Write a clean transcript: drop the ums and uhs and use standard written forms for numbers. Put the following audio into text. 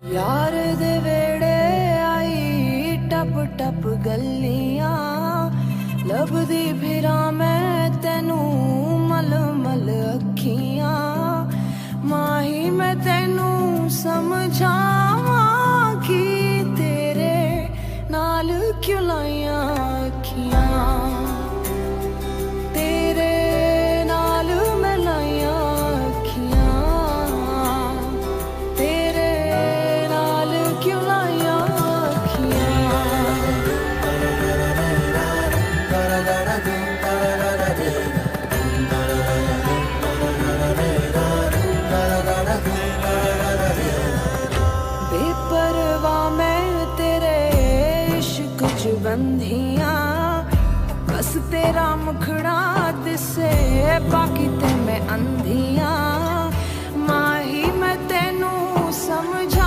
यार दे वेड़े आई टप टप गलियां लभदी फिरा मैं तेनू मल मल अखियां माही मैं तेनू समझावां कि तेरे नाल क्यों लाइयां अखियां तेरे नाल मैं लाइयां बंधियां बस तेरा मुखड़ा दिसे बाकी ते मैं अंधियां माही मैं तेनू समझ